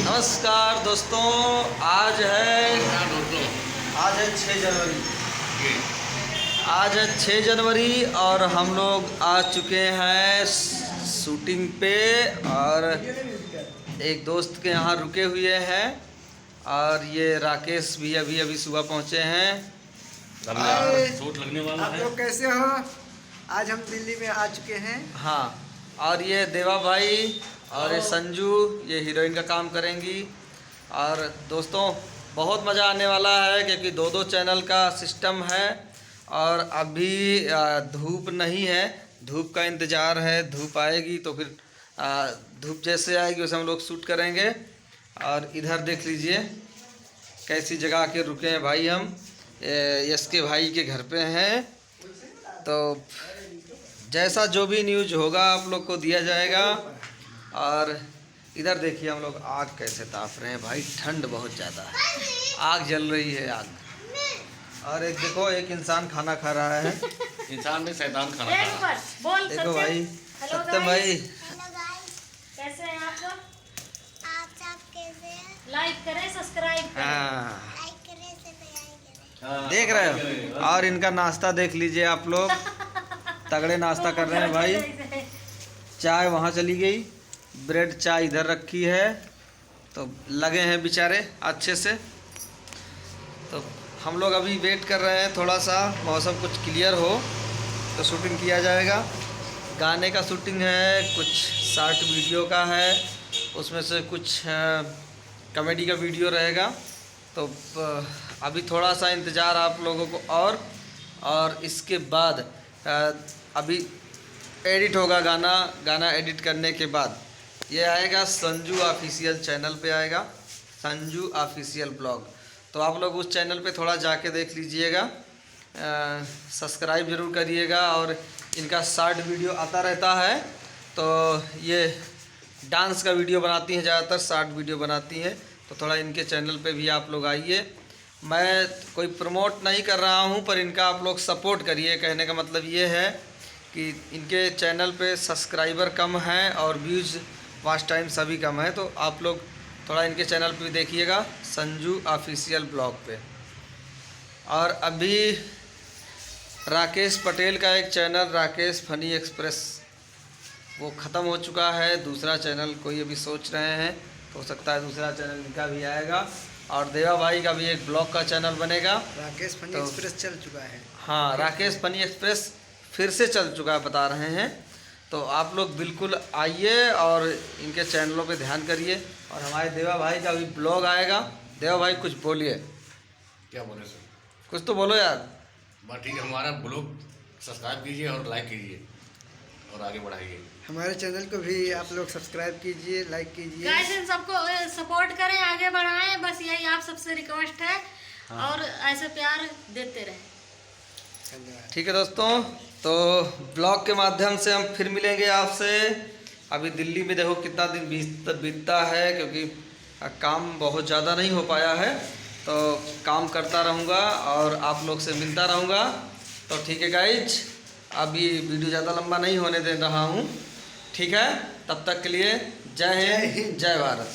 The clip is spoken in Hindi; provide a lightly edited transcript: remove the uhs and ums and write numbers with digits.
नमस्कार दोस्तों, आज है 6 जनवरी। आज है 6 जनवरी और हम लोग आ चुके हैं शूटिंग पे और एक दोस्त के यहाँ रुके हुए हैं। और ये राकेश भी अभी सुबह पहुँचे हैं। चोट लगने वाला आप लोग कैसे हो? आज हम दिल्ली में आ चुके हैं। हाँ, और ये देवा भाई और ये संजू, ये हीरोइन का काम करेंगी। और दोस्तों बहुत मज़ा आने वाला है क्योंकि दो चैनल का सिस्टम है। और अभी धूप नहीं है, धूप का इंतज़ार है। धूप आएगी तो फिर धूप जैसे आएगी वैसे हम लोग शूट करेंगे। और इधर देख लीजिए कैसी जगह के रुके हैं भाई। हम यश के भाई के घर पे हैं, तो जैसा जो भी न्यूज होगा आप लोग को दिया जाएगा। और इधर देखिए हम लोग आग कैसे ताप रहे हैं भाई, ठंड बहुत ज़्यादा है, आग जल रही है आग। और एक देखो, एक इंसान खाना खा रहा है। इंसान में शैतान खाना खा रहा है। देखो भाई, सत्यम भाई कैसे हैं आप लोग? कैसे हैं? लाइक करें, सब्सक्राइब करें। हाँ, हाँ, देख रहे हो। और इनका नाश्ता देख लीजिए आप लोग, तगड़े नाश्ता कर रहे हैं भाई। चाय वहाँ चली गई, ब्रेड चाय इधर रखी है, तो लगे हैं बेचारे अच्छे से। तो हम लोग अभी वेट कर रहे हैं, थोड़ा सा मौसम कुछ क्लियर हो तो शूटिंग किया जाएगा। गाने का शूटिंग है, कुछ शॉर्ट वीडियो का है, उसमें से कुछ कॉमेडी का वीडियो रहेगा। तो अभी थोड़ा सा इंतज़ार आप लोगों को। और इसके बाद अभी एडिट होगा गाना एडिट करने के बाद ये आएगा संजू ऑफिशियल चैनल पे आएगा, संजू ऑफिशियल ब्लॉग। तो आप लोग उस चैनल पे थोड़ा जाके देख लीजिएगा, सब्सक्राइब ज़रूर करिएगा। और इनका शॉर्ट वीडियो आता रहता है, तो ये डांस का वीडियो बनाती हैं, ज़्यादातर शॉर्ट वीडियो बनाती हैं। तो थोड़ा इनके चैनल पे भी आप लोग आइए। मैं कोई प्रमोट नहीं कर रहा हूँ, पर इनका आप लोग सपोर्ट करिए। कहने का मतलब ये है कि इनके चैनल पे सब्सक्राइबर कम हैं और व्यूज़ वॉच टाइम सभी कम है। तो आप लोग थोड़ा इनके चैनल पे देखिएगा, संजू ऑफिशियल ब्लॉग पे। और अभी राकेश पटेल का एक चैनल, राकेश फनी एक्सप्रेस, वो ख़त्म हो चुका है। दूसरा चैनल कोई अभी सोच रहे हैं, तो हो सकता है दूसरा चैनल इनका भी आएगा। और देवा भाई का भी एक ब्लॉग का चैनल बनेगा। राकेश फनी एक्सप्रेस चल चुका है। हाँ, राकेश फनी एक्सप्रेस फिर से चल चुका है, बता रहे हैं। तो आप लोग बिल्कुल आइए और इनके चैनलों पे ध्यान करिए। और हमारे देवा भाई का भी ब्लॉग आएगा। देवा भाई कुछ बोलिए। क्या बोले सर? कुछ तो बोलो यार। बस ठीक है, हमारा ब्लॉग सब्सक्राइब कीजिए और लाइक कीजिए और आगे बढ़ाइए। हमारे चैनल को भी आप लोग सब्सक्राइब कीजिए, लाइक कीजिए। गाइस, इन सबको सपोर्ट करें, आगे बढ़ाएं, बस यही आप सबसे रिक्वेस्ट है। हाँ। और ऐसे प्यार देते रहें। धन्यवाद। ठीक है दोस्तों, तो ब्लॉग के माध्यम से हम फिर मिलेंगे आपसे। अभी दिल्ली में देखो कितना दिन बीतता है, क्योंकि काम बहुत ज़्यादा नहीं हो पाया है। तो काम करता रहूँगा और आप लोग से मिलता रहूँगा। तो ठीक है गाइज, अभी वीडियो ज़्यादा लंबा नहीं होने दे रहा हूँ। ठीक है, तब तक के लिए जय हिंद, जय भारत।